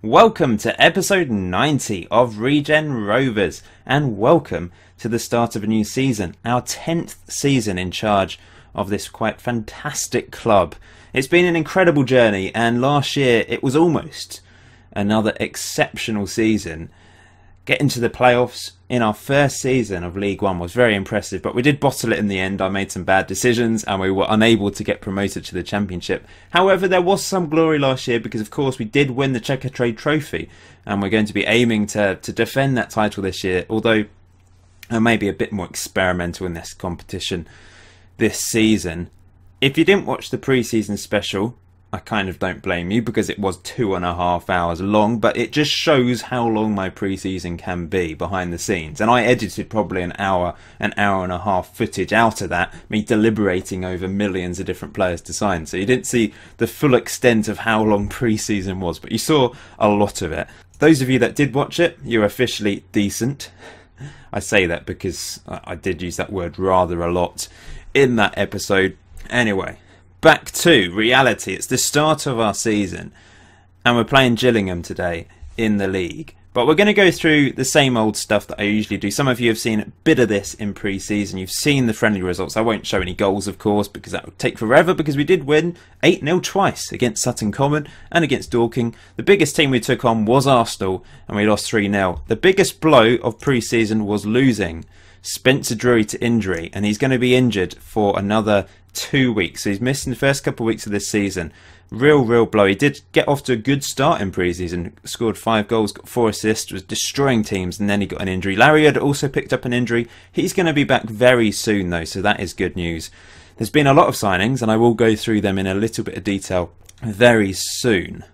Welcome to episode 90 of Regen Rovers, and welcome to the start of a new season, our 10th season in charge of this quite fantastic club. It's been an incredible journey, and last year it was almost another exceptional season. Getting to the playoffs in our first season of League One was very impressive, but we did bottle it in the end. I made some bad decisions and we were unable to get promoted to the Championship. However, there was some glory last year because, of course, we did win the Checker Trade Trophy, and we're going to be aiming to defend that title this year, although I may be a bit more experimental in this competition this season. If you didn't watch the pre-season special, I kind of don't blame you because it was 2.5 hours long, but it just shows how long my pre-season can be behind the scenes. And I edited probably an hour and a half footage out of that, me deliberating over millions of different players to sign. So you didn't see the full extent of how long pre-season was, but you saw a lot of it. Those of you that did watch it, you're officially decent. I say that because I did use that word rather a lot in that episode. Anyway, back to reality. It's the start of our season and we're playing Gillingham today in the league. But we're going to go through the same old stuff that I usually do. Some of you have seen a bit of this in pre-season. You've seen the friendly results. I won't show any goals, of course, because that would take forever, because we did win 8-0 twice against Sutton Common and against Dorking. The biggest team we took on was Arsenal and we lost 3-0. The biggest blow of pre-season was losing Spencer Drury to injury, and he's going to be injured for another 2 weeks. So he's missing the first couple of weeks of this season. Real blow. He did get off to a good start in pre-season, scored 5 goals, got 4 assists, was destroying teams, and then he got an injury. Larry had also picked up an injury. He's going to be back very soon though, so that is good news. There's been a lot of signings and I will go through them in a little bit of detail very soon.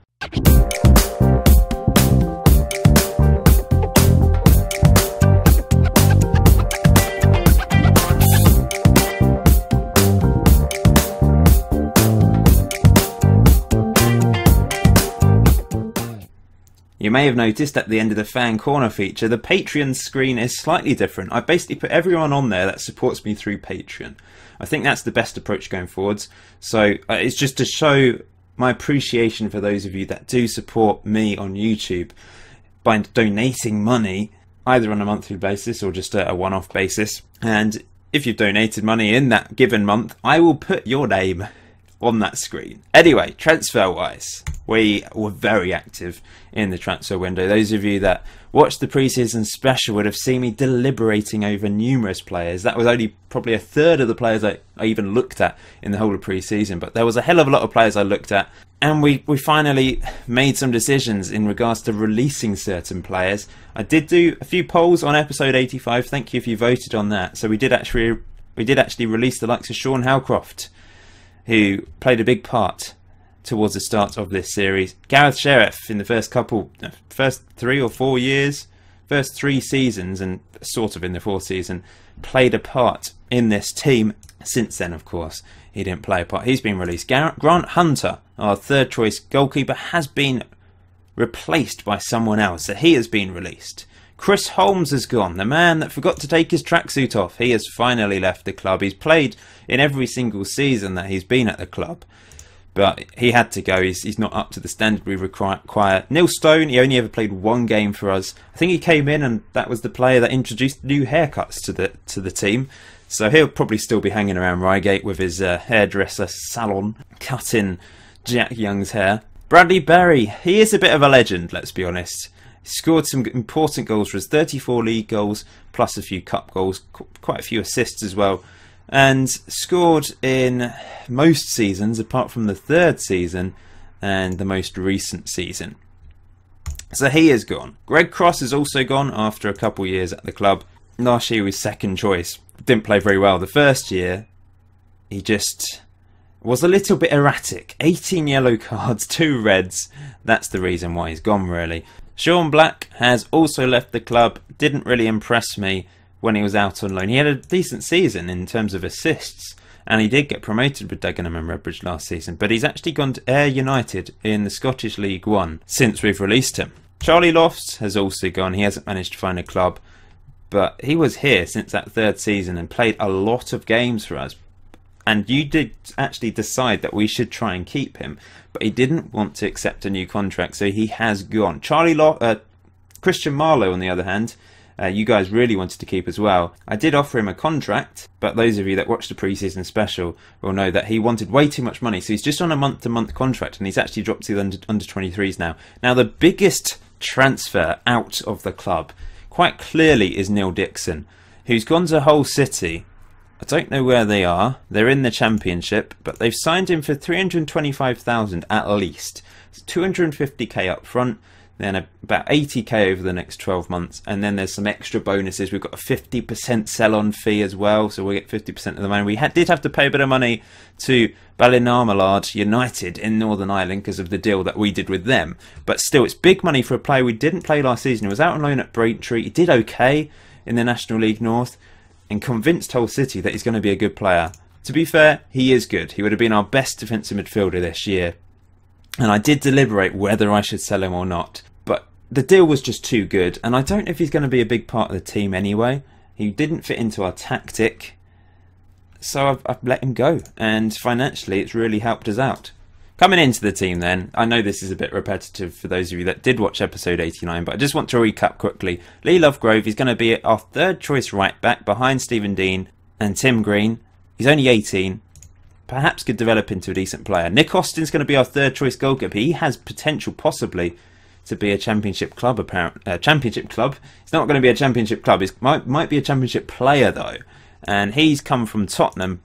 You may have noticed at the end of the fan corner feature, the Patreon screen is slightly different. I basically put everyone on there that supports me through Patreon. I think that's the best approach going forwards. So it's just to show my appreciation for those of you that do support me on YouTube by donating money, either on a monthly basis or just a one-off basis. And if you've donated money in that given month, I will put your name on that screen. Anyway, transfer wise, we were very active in the transfer window. Those of you that watched the pre-season special would have seen me deliberating over numerous players. That was only probably a third of the players I even looked at in the whole of pre-season, but there was a hell of a lot of players I looked at, and we finally made some decisions in regards to releasing certain players. I did do a few polls on episode 85. Thank you if you voted on that. So we did actually release the likes of Sean Howcroft, who played a big part towards the start of this series. Gareth Sheriff in the first 3 or 4 years, first 3 seasons, and sort of in the 4th season, played a part in this team. Since then, of course, he didn't play a part. He's been released. Grant Hunter, our third choice goalkeeper, has been replaced by someone else, so he has been released. Chris Holmes has gone, the man that forgot to take his tracksuit off. He has finally left the club. He's played in every single season that he's been at the club, but he had to go. He's not up to the standard we require. Neil Stone, he only ever played 1 game for us. I think he came in and that was the player that introduced new haircuts to the team. So he'll probably still be hanging around Reigate with his hairdresser salon, cutting Jack Young's hair. Bradley Berry, he is a bit of a legend, let's be honest. He scored some important goals for us, 34 league goals, plus a few cup goals, quite a few assists as well. And scored in most seasons, apart from the 3rd season and the most recent season. So he is gone. Greg Cross is also gone after a couple of years at the club. Last year he was 2nd choice. Didn't play very well. The first year, he just was a little bit erratic. 18 yellow cards, 2 reds. That's the reason why he's gone, really. Sean Black has also left the club. Didn't really impress me when he was out on loan. He had a decent season in terms of assists, and he did get promoted with Dagenham and Redbridge last season, but he's actually gone to Ayr United in the Scottish League One since we've released him. Charlie Lofts has also gone. He hasn't managed to find a club, but he was here since that 3rd season and played a lot of games for us. and you did actually decide that we should try and keep him, but he didn't want to accept a new contract, so he has gone. Christian Marlowe, on the other hand, you guys really wanted to keep as well. I did offer him a contract, but those of you that watched the pre-season special will know that he wanted way too much money, so he's just on a month-to-month contract, and he's actually dropped to the under 23s now. Now, the biggest transfer out of the club, quite clearly, is Neil Dixon, who's gone to Hull City. I don't know where they are. They're in the Championship, but they've signed him for $325,000 at least. It's $250k up front, then about $80k over the next 12 months, and then there's some extra bonuses. We've got a 50% sell-on fee as well, so we get 50% of the money. We did have to pay a bit of money to Ballinarmalard United in Northern Ireland because of the deal that we did with them, but still, it's big money for a player we didn't play last season. He was out on loan at Braintree. He did okay in the National League North, and convinced Hull City that he's going to be a good player. To be fair, he is good. He would have been our best defensive midfielder this year, and I did deliberate whether I should sell him or not. But the deal was just too good, and I don't know if he's going to be a big part of the team anyway. He didn't fit into our tactic, so I've let him go, and financially it's really helped us out. Coming into the team then, I know this is a bit repetitive for those of you that did watch episode 89, but I just want to recap quickly. Lee Lovegrove is going to be our third choice right back behind Stephen Dean and Tim Green. He's only 18. Perhaps could develop into a decent player. Nick Austin's going to be our third choice goalkeeper. He has potential possibly to be a championship club. Championship club. It's not going to be a championship club. It might be a championship player though. And he's come from Tottenham.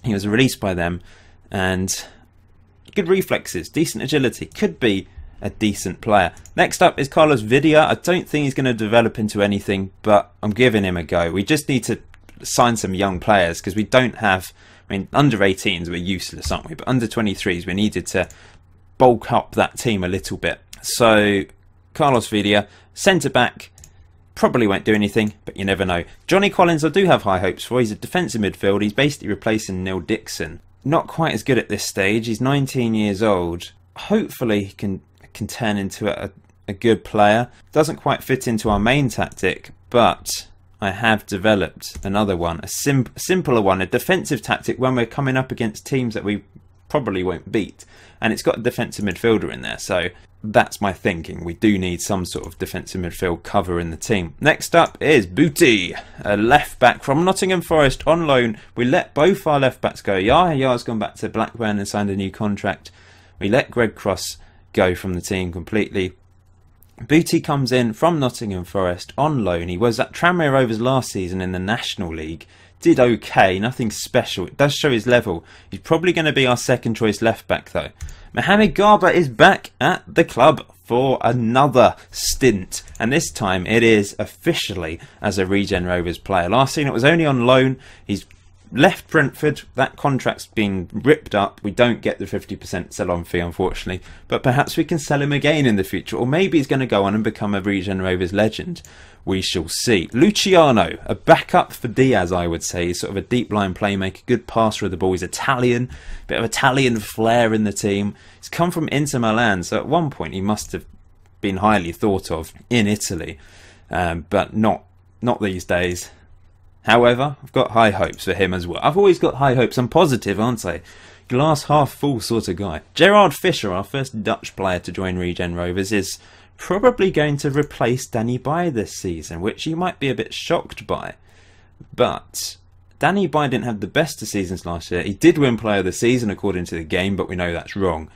He was released by them, and good reflexes, decent agility. Could be a decent player. Next up is Carlos Vidia. I don't think he's going to develop into anything, but I'm giving him a go. We just need to sign some young players because we don't have. I mean, under 18s we're useless, aren't we? But under 23s we needed to bulk up that team a little bit. So Carlos Vidia, centre back, probably won't do anything, but you never know. Johnny Collins I do have high hopes for. He's a defensive midfield. He's basically replacing Neil Dixon. Not quite as good at this stage. He's 19 years old. Hopefully he can turn into a good player. Doesn't quite fit into our main tactic, but I have developed another one, a simpler one, a defensive tactic when we're coming up against teams that we probably won't beat. And it's got a defensive midfielder in there, so that's my thinking. We do need some sort of defensive midfield cover in the team. Next up is Booty, a left back from Nottingham Forest on loan. We let both our left backs go. Yaha's gone back to Blackburn and signed a new contract. We let Greg Cross go from the team completely. Booty comes in from Nottingham Forest on loan. He was at Tranmere Rovers last season in the National League. Did okay, nothing special. It does show his level. He's probably going to be our second choice left back though. Mohamed Garba is back at the club for another stint, and this time it is officially as a Regen Rovers player. Last season it was only on loan. He's left Brentford. That contract's been ripped up. We don't get the 50% sell-on fee, unfortunately, but perhaps we can sell him again in the future, or maybe he's going to go on and become a Regen Rovers legend. We shall see. Luciano, a backup for Diaz, I would say. He's sort of a deep line playmaker, good passer of the ball. He's Italian, bit of Italian flair in the team. He's come from Inter Milan, so at one point he must have been highly thought of in Italy, but not these days. However, I've got high hopes for him as well. I've always got high hopes. I'm positive, aren't I? Glass half full sort of guy. Gerard Fisher, our first Dutch player to join Regen Rovers, is probably going to replace Danny Bye this season, which you might be a bit shocked by. But Danny Bye didn't have the best of seasons last year. He did win Player of the Season according to the game, but we know that's wrong.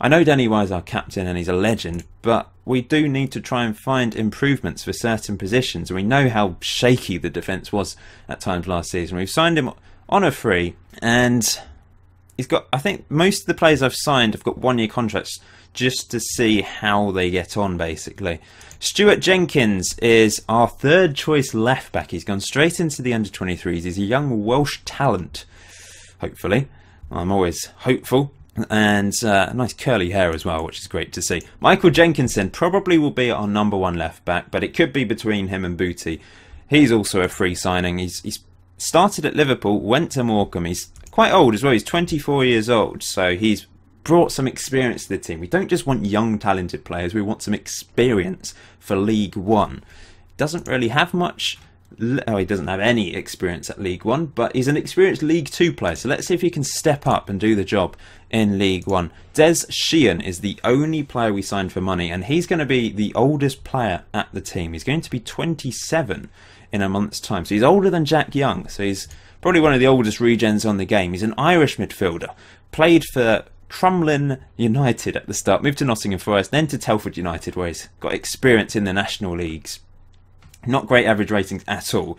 I know Danny Bye is our captain and he's a legend, but we do need to try and find improvements for certain positions. And we know how shaky the defence was at times last season. We've signed him on a free, and he's got, I think most of the players I've signed have got 1-year contracts just to see how they get on, basically. Stuart Jenkins is our third choice left back. He's gone straight into the under-23s. He's a young Welsh talent, hopefully. I'm always hopeful. And nice curly hair as well, which is great to see. Michael Jenkinson probably will be our number one left back, but it could be between him and Booty. He's also a free signing. He's started at Liverpool, went to Morecambe. He's quite old as well. He's 24 years old, so he's brought some experience to the team. We don't just want young talented players, we want some experience for League One. Doesn't really have much Oh, he doesn't have any experience at League One, but he's an experienced League Two player. So let's see if he can step up and do the job in League One. Des Sheehan is the only player we signed for money, and he's going to be the oldest player at the team. He's going to be 27 in a month's time. So he's older than Jack Young. So he's probably one of the oldest regens on the game. He's an Irish midfielder. Played for Crumlin United at the start, moved to Nottingham Forest, then to Telford United, where he's got experience in the national leagues. Not great average ratings at all,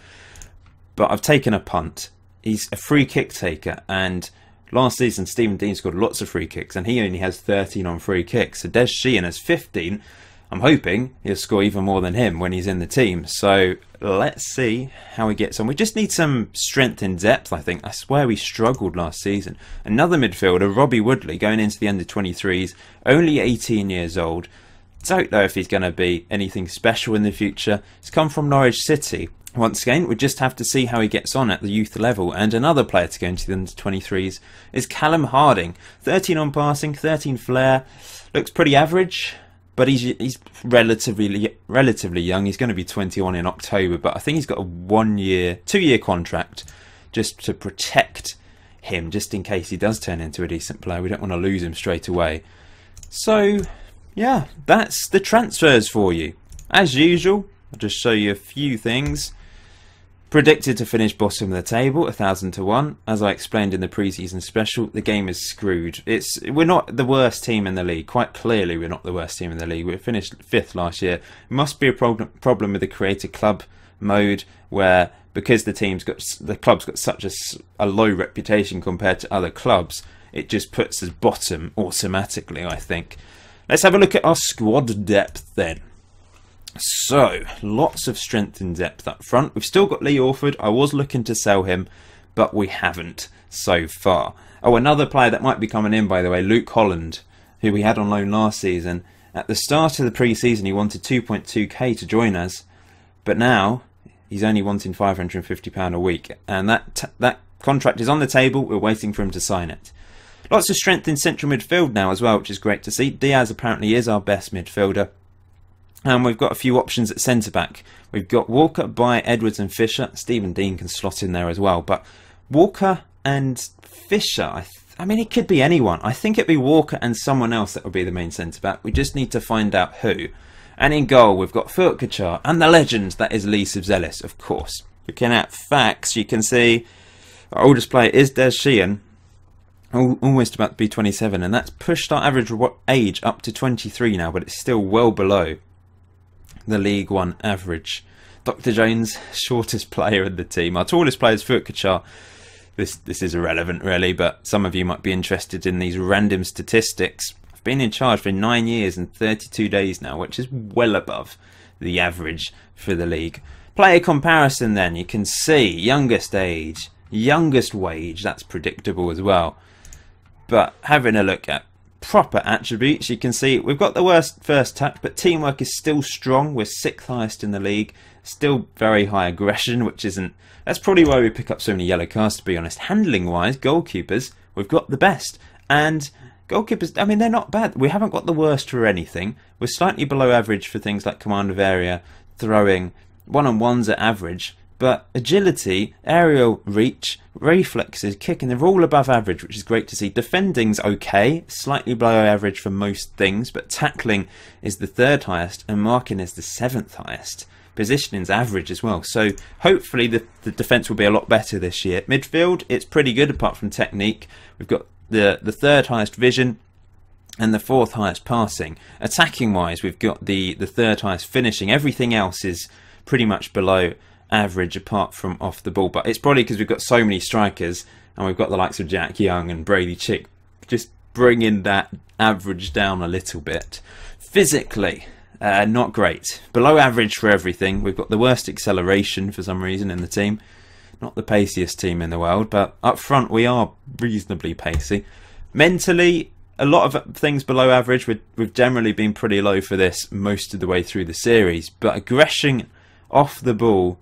but I've taken a punt. He's a free kick taker, and last season Stephen Dean scored lots of free kicks, and he only has 13 on free kicks. So Des Sheehan has 15. I'm hoping he'll score even more than him when he's in the team. So let's see how he gets on. We just need some strength in depth, I think. I swear we struggled last season. Another midfielder, Robbie Woodley, going into the under-23s, only 18 years old. Don't know if he's going to be anything special in the future. He's come from Norwich City. Once again, we just have to see how he gets on at the youth level. And another player to go into the under-23s is Callum Harding. 13 on passing, 13 flair. Looks pretty average, but he's relatively young. He's going to be 21 in October, but I think he's got a 2-year contract just to protect him, just in case he does turn into a decent player. We don't want to lose him straight away. So yeah, that's the transfers for you. As usual, I'll just show you a few things. Predicted to finish bottom of the table, 1,000 to 1. As I explained in the pre-season special, the game is screwed. We're not the worst team in the league. Quite clearly, we're not the worst team in the league. We finished 5th last year. It must be a problem with the creator club mode, where because the club's got such a low reputation compared to other clubs, it just puts us bottom automatically, I think. Let's have a look at our squad depth then. So, lots of strength and depth up front. We've still got Lee Orford. I was looking to sell him, but we haven't so far. Oh, another player that might be coming in, by the way, Luke Holland, who we had on loan last season. At the start of the pre-season, he wanted 2.2k to join us, but now he's only wanting £550 a week, and that contract is on the table. We're waiting for him to sign it. Lots of strength in central midfield now as well, which is great to see. Diaz apparently is our best midfielder. And we've got a few options at centre-back. We've got Walker, By, Edwards and Fisher. Stephen Dean can slot in there as well. But Walker and Fisher, I mean, it could be anyone. I think it'd be Walker and someone else that would be the main centre-back. We just need to find out who. And in goal, we've got Furtkachar and the legend that is Lee Sibzelis, of course. Looking at facts, you can see our oldest player is Des Sheehan. Almost about to be 27, and that's pushed our average age up to 23 now, but it's still well below the League One average. Dr. Jones, shortest player in the team. Our tallest player is Furtkachar. This is irrelevant really, but some of you might be interested in these random statistics. I've been in charge for 9 years and 32 days now, which is well above the average for the league. Player comparison then, you can see youngest age, youngest wage, that's predictable as well. But having a look at proper attributes, you can see we've got the worst first touch, but teamwork is still strong. We're 6th highest in the league. Still very high aggression, which isn't... That's probably why we pick up so many yellow cards, to be honest. Handling-wise, goalkeepers, we've got the best. And goalkeepers, I mean, they're not bad. We haven't got the worst for anything. We're slightly below average for things like command of area, throwing. One-on-ones are average. But agility, aerial reach, reflexes, kicking, they're all above average, which is great to see. Defending's okay, slightly below average for most things, but tackling is the 3rd highest and marking is the 7th highest. Positioning's average as well, so hopefully the defence will be a lot better this year. Midfield, it's pretty good apart from technique. We've got the 3rd highest vision and the 4th highest passing. Attacking wise, we've got the 3rd highest finishing. Everything else is pretty much below average apart from off the ball, but it's probably because we've got so many strikers and we've got the likes of Jack Young and Brady Chick just bringing that average down a little bit. Physically, not great, below average for everything. We've got the worst acceleration for some reason in the team, not the paciest team in the world, but up front we are reasonably pacey. Mentally, a lot of things below average. We've generally been pretty low for this most of the way through the series, but aggression off the ball,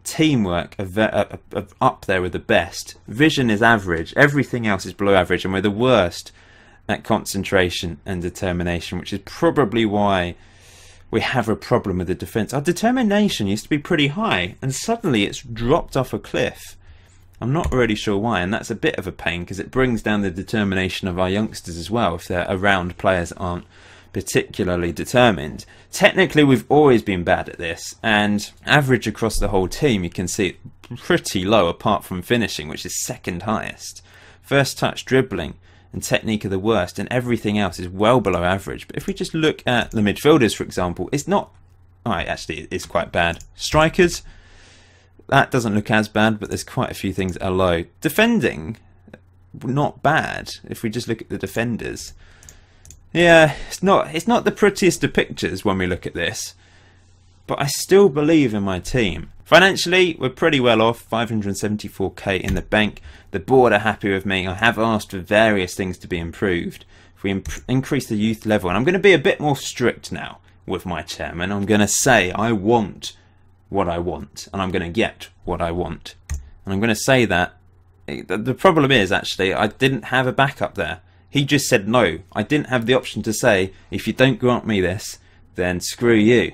teamwork are up there with the best. Vision is average. Everything else is below average, and we're the worst at concentration and determination, which is probably why we have a problem with the defence. Our determination used to be pretty high, and suddenly it's dropped off a cliff. I'm not really sure why, and that's a bit of a pain because it brings down the determination of our youngsters as well if they're around players that aren't particularly determined. Technically, we've always been bad at this, and average across the whole team, you can see it pretty low apart from finishing, which is second highest. First touch, dribbling and technique are the worst, and everything else is well below average. But if we just look at the midfielders, for example, it's not... Alright, actually, it is quite bad. Strikers, that doesn't look as bad, but there's quite a few things that are low. Defending, not bad, if we just look at the defenders. Yeah, it's not the prettiest of pictures when we look at this, but I still believe in my team. Financially, we're pretty well off, 574k in the bank. The board are happy with me. I have asked for various things to be improved. If we increase the youth level, and I'm going to be a bit more strict now with my chairman. I'm going to say I want what I want, and I'm going to get what I want. And I'm going to say that the problem is, actually, I didn't have a backup there. He just said no. I didn't have the option to say, if you don't grant me this, then screw you.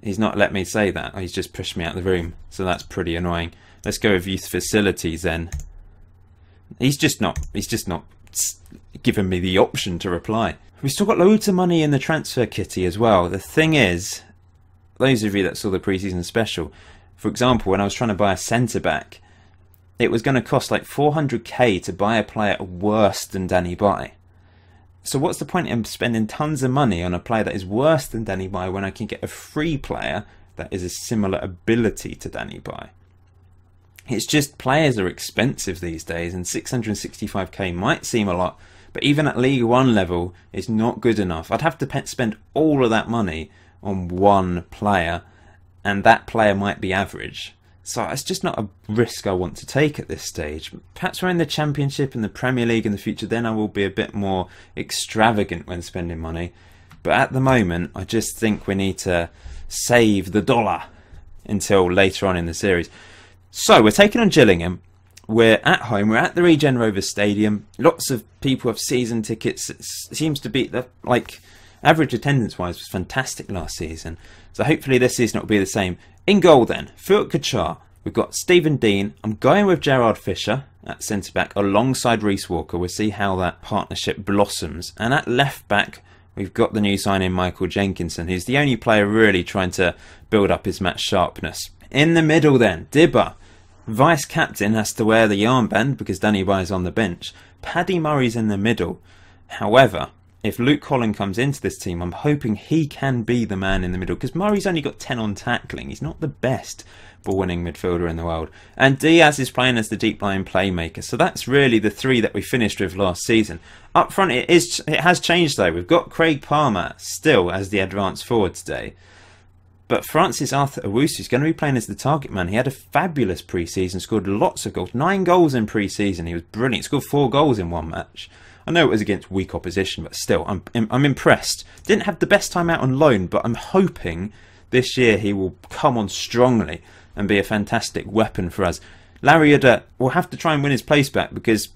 He's not let me say that. He's just pushed me out of the room. So that's pretty annoying. Let's go with youth facilities then. He's just not given me the option to reply. We've still got loads of money in the transfer kitty as well. The thing is, those of you that saw the pre-season special, for example, when I was trying to buy a centre-back, it was going to cost like 400k to buy a player worse than Danny Bai. So what's the point in spending tons of money on a player that is worse than Danny Bai when I can get a free player that is a similar ability to Danny Bai? It's just players are expensive these days, and 665k might seem a lot, but even at League 1 level, it's not good enough. I'd have to spend all of that money on one player, and that player might be average. So it's just not a risk I want to take at this stage. Perhaps we're in the Championship and the Premier League in the future, then I will be a bit more extravagant when spending money. But at the moment, I just think we need to save the dollar until later on in the series. So we're taking on Gillingham. We're at home. We're at the Regen Rovers Stadium. Lots of people have season tickets. It seems to be like average attendance-wise was fantastic last season. So hopefully this season it will be the same. In goal then, Philip Kachar. We've got Stephen Dean. I'm going with Gerard Fisher at centre-back alongside Reece Walker. We'll see how that partnership blossoms. And at left-back, we've got the new signing Michael Jenkinson, who's the only player really trying to build up his match sharpness. In the middle then, Dibba. Vice-captain has to wear the armband because Danny Bai is on the bench. Paddy Murray's in the middle. However, if Luke Holland comes into this team, I'm hoping he can be the man in the middle, because Murray's only got 10 on tackling. He's not the best ball-winning midfielder in the world. And Diaz is playing as the deep-line playmaker. So that's really the three that we finished with last season. Up front, it has changed though. We've got Craig Palmer still as the advanced forward today. But Francis Arthur Owusu is going to be playing as the target man. He had a fabulous pre-season, scored lots of goals. 9 goals in pre-season. He was brilliant. Scored 4 goals in one match. I know it was against weak opposition, but still, I'm impressed. Didn't have the best time out on loan, but I'm hoping this year he will come on strongly and be a fantastic weapon for us. Larry Udder will have to try and win his place back because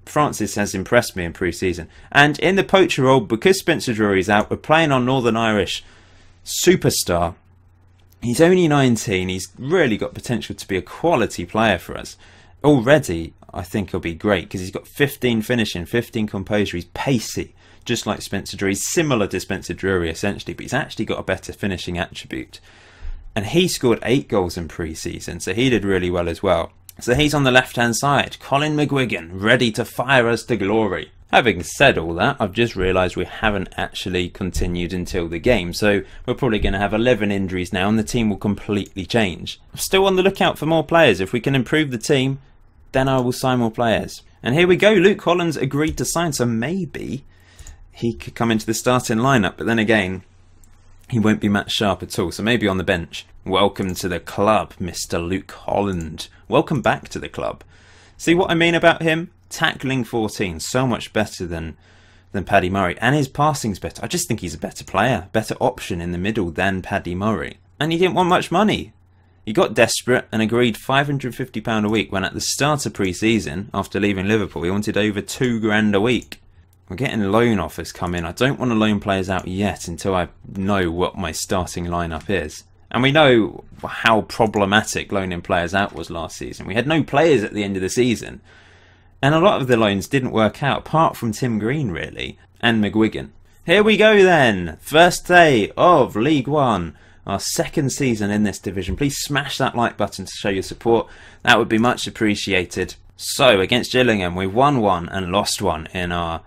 Francis has impressed me in pre-season. And in the poacher role, because Spencer Drury's out, we're playing on Northern Irish superstar. He's only 19. He's really got potential to be a quality player for us. Already, I think he'll be great because he's got 15 finishing, 15 composure. He's pacey, just like Spencer Drury. He's similar to Spencer Drury essentially, but he's actually got a better finishing attribute. And he scored 8 goals in pre-season, so he did really well as well. So he's on the left-hand side. Colin McGuigan, ready to fire us to glory. Having said all that, I've just realised we haven't actually continued until the game, so we're probably going to have 11 injuries now and the team will completely change. I'm still on the lookout for more players. If we can improve the team, then I will sign more players. And here we go, Luke Holland's agreed to sign, so maybe he could come into the starting lineup, but then again, he won't be match sharp at all, so maybe on the bench. Welcome to the club, Mr. Luke Holland. Welcome back to the club. See what I mean about him? Tackling 14, so much better than Paddy Murray, and his passing's better. I just think he's a better player, better option in the middle than Paddy Murray. And he didn't want much money. He got desperate and agreed £550 a week when at the start of pre-season, after leaving Liverpool, he wanted over £2 grand a week. We're getting loan offers come in. I don't want to loan players out yet until I know what my starting lineup is. And we know how problematic loaning players out was last season. We had no players at the end of the season. And a lot of the loans didn't work out, apart from Tim Green, really, and McGuigan. Here we go then. First day of League One. Our second season in this division. Please smash that like button to show your support. That would be much appreciated. So, against Gillingham, we won one and lost one in our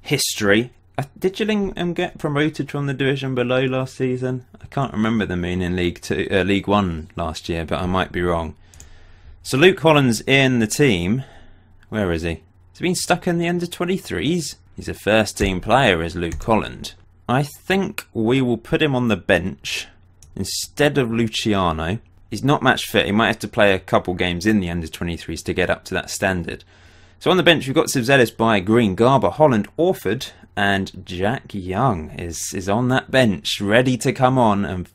history. Did Gillingham get promoted from the division below last season? I can't remember them being in League One last year, but I might be wrong. So Luke Holland's in the team. Where is he? Has he been stuck in the under-23s? He's a first-team player, is Luke Holland. I think we will put him on the bench instead of Luciano. He's not match fit. He might have to play a couple games in the under-23s to get up to that standard. So on the bench we've got Sivzelis, by Green, Garber, Holland, Orford, and Jack Young is on that bench, ready to come on. And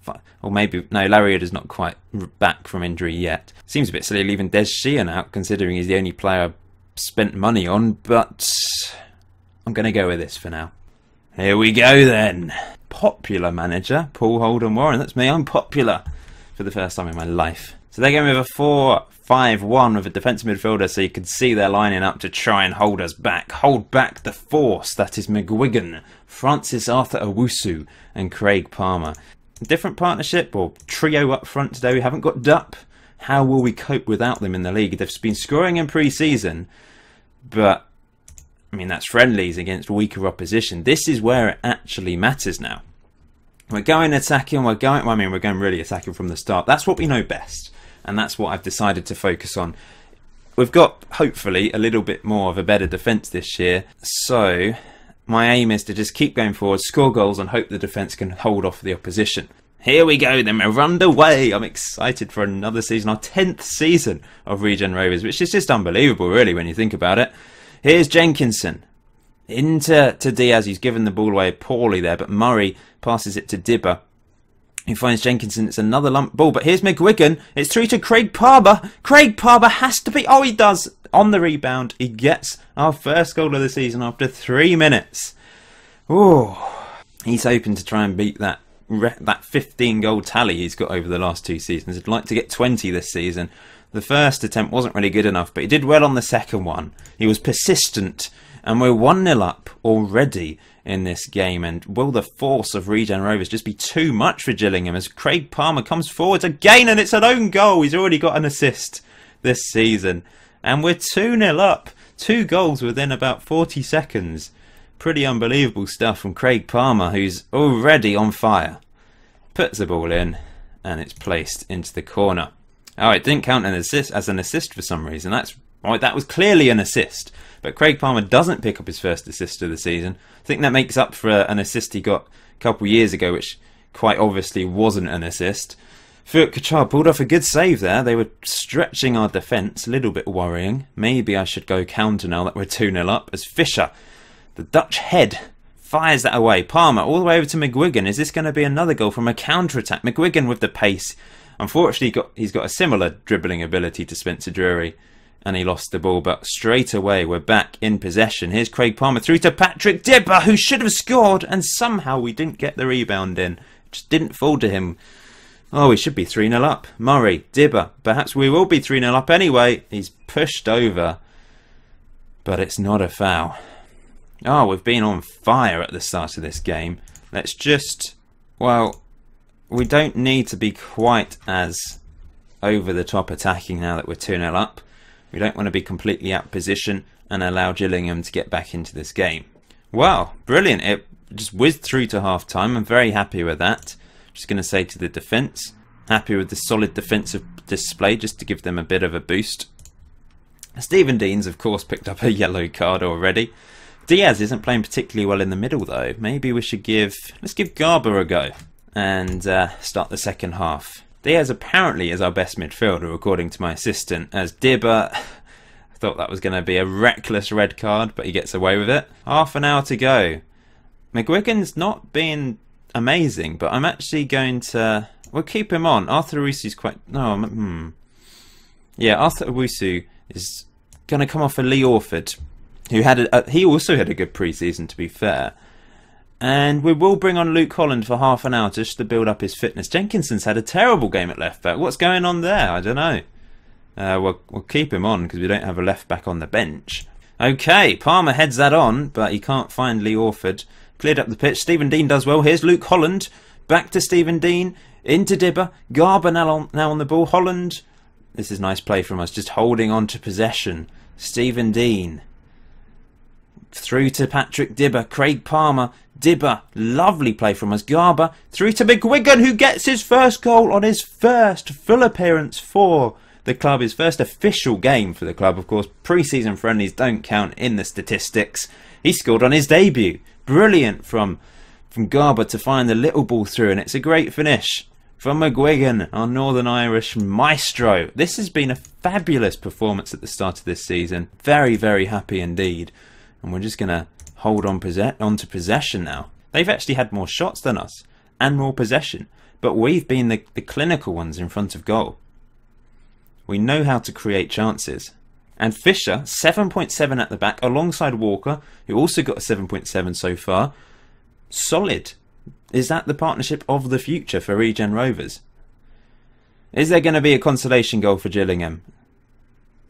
or maybe, no, Larry is not quite back from injury yet. Seems a bit silly leaving Des Sheehan out, considering he's the only player I've spent money on, but I'm going to go with this for now. Here we go then. Popular manager, Paul Holden Warren. That's me, I'm popular for the first time in my life. So they're going with a 4-5-1 with a defensive midfielder, so you can see they're lining up to try and hold us back. Hold back the force that is McGuigan, Francis Arthur Owusu and Craig Palmer. Different partnership or trio up front today. We haven't got Dupp. How will we cope without them in the league? They've been scoring in pre-season, but I mean that's friendlies against weaker opposition. This is where it actually matters now. We're going attacking, we're going really attacking from the start. That's what we know best. And that's what I've decided to focus on. We've got, hopefully, a little bit more of a better defence this year. So, my aim is to just keep going forward, score goals, and hope the defence can hold off the opposition. Here we go, then we're underway. I'm excited for another season, our 10th season of Regen Rovers, which is just unbelievable, really, when you think about it. Here's Jenkinson. Into Diaz, he's given the ball away poorly there, but Murray passes it to Dibber. He finds Jenkinson, it's another lump ball, but here's McGuigan, it's through to Craig Palmer. Craig Palmer has to be, oh he does, on the rebound, he gets our first goal of the season after 3 minutes. Oh, he's hoping to try and beat that 15 goal tally he's got over the last 2 seasons. He'd like to get 20 this season. The first attempt wasn't really good enough, but he did well on the second one. He was persistent, and we're 1-0 up already in this game. And will the force of Regen Rovers just be too much for Gillingham as Craig Palmer comes forward again, and it's an own goal. He's already got an assist this season. And we're 2-0 up. 2 goals within about 40 seconds. Pretty unbelievable stuff from Craig Palmer, who's already on fire. Puts the ball in, and it's placed into the corner. Oh, it didn't count as an assist for some reason. That's right, that was clearly an assist. But Craig Palmer doesn't pick up his first assist of the season. I think that makes up for an assist he got a couple of years ago, which quite obviously wasn't an assist. Fuat Kachar pulled off a good save there. They were stretching our defence, a little bit worrying. Maybe I should go counter now that we're 2-0 up, as Fisher, the Dutch head, fires that away. Palmer all the way over to McGuigan. Is this going to be another goal from a counter-attack? McGuigan with the pace. Unfortunately, he's got a similar dribbling ability to Spencer Drury, and he lost the ball, but straight away we're back in possession. Here's Craig Palmer through to Patrick Dibber, who should have scored, and somehow we didn't get the rebound in. Just didn't fall to him. Oh, we should be 3-0 up. Murray, Dibber, perhaps we will be 3-0 up anyway. He's pushed over, but it's not a foul. Oh, we've been on fire at the start of this game. Let's just, well, we don't need to be quite as over the top attacking now that we're 2-0 up. We don't want to be completely out of position and allow Gillingham to get back into this game. Wow, brilliant. It just whizzed through to half time. I'm very happy with that. Just going to say to the defence, happy with the solid defensive display just to give them a bit of a boost. Stephen Dean's of course picked up a yellow card already. Diaz isn't playing particularly well in the middle though. Maybe we should let's give Garber a go and start the second half. Diaz apparently is our best midfielder according to my assistant, as Dibber, I thought that was going to be a reckless red card, but he gets away with it. Half an hour to go. McGuigan's not being amazing, but I'm actually going to, we'll keep him on. Arthur Owusu's quite, yeah, Arthur Owusu is going to come off for Lee Orford. who he also had a good pre-season, to be fair. And we will bring on Luke Holland for half an hour just to build up his fitness. Jenkinson's had a terrible game at left back. What's going on there? I don't know. We'll keep him on because we don't have a left back on the bench. Okay, Palmer heads that on, but he can't find Lee Orford. Cleared up the pitch. Stephen Dean does well. Here's Luke Holland. Back to Stephen Dean. Into Dibber. Garber now on the ball. Holland. This is nice play from us. Just holding on to possession. Stephen Dean. Through to Patrick Dibber. Craig Palmer. Dibber. Lovely play from us. Garber. Through to McGuigan, who gets his first goal on his first full appearance for the club. His first official game for the club. Of course, pre-season friendlies don't count in the statistics. He scored on his debut. Brilliant from Garber to find the little ball through, and it's a great finish from McGuigan, our Northern Irish maestro. This has been a fabulous performance at the start of this season. Very, very happy indeed. And we're just going to hold on to possession now. They've actually had more shots than us and more possession, but we've been the clinical ones in front of goal. We know how to create chances. And Fisher, 7.7 at the back, alongside Walker, who also got a 7.7 so far. Solid. Is that the partnership of the future for Regen Rovers? Is there going to be a consolation goal for Gillingham?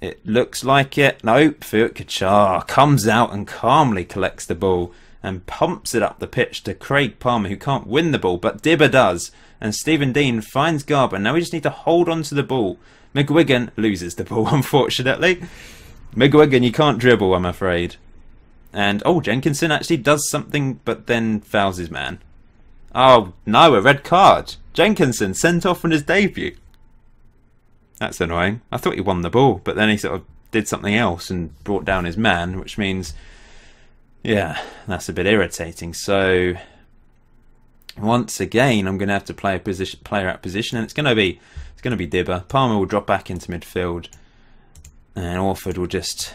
It looks like it. Nope. Fuat Kachar comes out and calmly collects the ball and pumps it up the pitch to Craig Palmer, who can't win the ball, but Dibber does. And Stephen Dean finds Garber. Now we just need to hold on to the ball. McGuigan loses the ball, unfortunately. McGuigan, you can't dribble, I'm afraid. And, oh, Jenkinson actually does something, but then fouls his man. Oh, no, a red card. Jenkinson sent off on his debut. That's annoying. I thought he won the ball, but then he sort of did something else and brought down his man, which means, yeah, that's a bit irritating. So, once again, I'm going to have to play a player at position, and it's going to be Dibber. Palmer will drop back into midfield, and Orford will just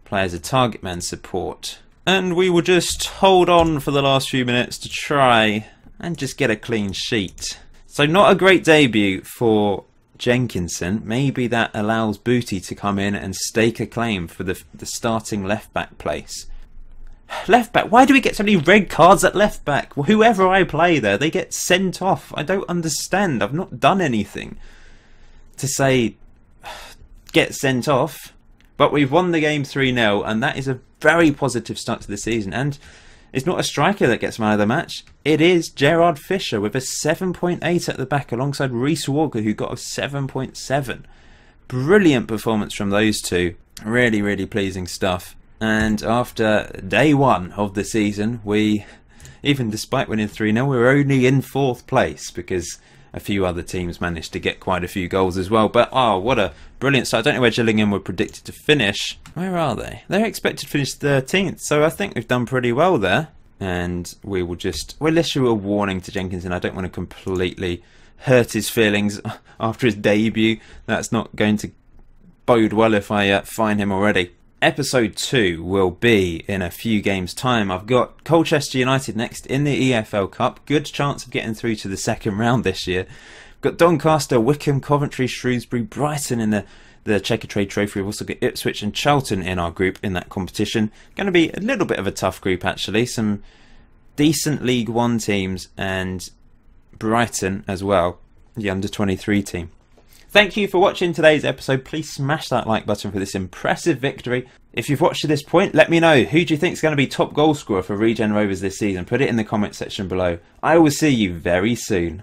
play as a target man support. And we will just hold on for the last few minutes to try and just get a clean sheet. So not a great debut for Jenkinson. Maybe that allows Booty to come in and stake a claim for the starting left back place. Left back, why do we get so many red cards at left back? Well, whoever I play there, they get sent off. I don't understand. I've not done anything to say get sent off. But we've won the game 3-0, and that is a very positive start to the season. And it's not a striker that gets man of the match. It is Gerard Fisher with a 7.8 at the back alongside Reece Walker, who got a 7.7. Brilliant performance from those two. Really, really pleasing stuff. And after day one of the season, we, even despite winning 3-0, we're only in 4th place because a few other teams managed to get quite a few goals as well. But, oh, what a brilliant start. I don't know where Gillingham were predicted to finish. Where are they? They're expected to finish 13th, so I think we've done pretty well there. And we'll issue a warning to Jenkinson. I don't want to completely hurt his feelings after his debut. That's not going to bode well if I fine him already. Episode 2 will be in a few games' time. I've got Colchester United next in the EFL Cup. Good chance of getting through to the second round this year. We've got Doncaster, Wycombe, Coventry, Shrewsbury, Brighton in the Checkatrade Trophy. We've also got Ipswich and Charlton in our group in that competition. Going to be a little bit of a tough group, actually. Some decent League One teams and Brighton as well, the under-23 team. Thank you for watching today's episode. Please smash that like button for this impressive victory. If you've watched to this point, let me know. Who do you think is going to be top goal scorer for Regen Rovers this season? Put it in the comment section below. I will see you very soon.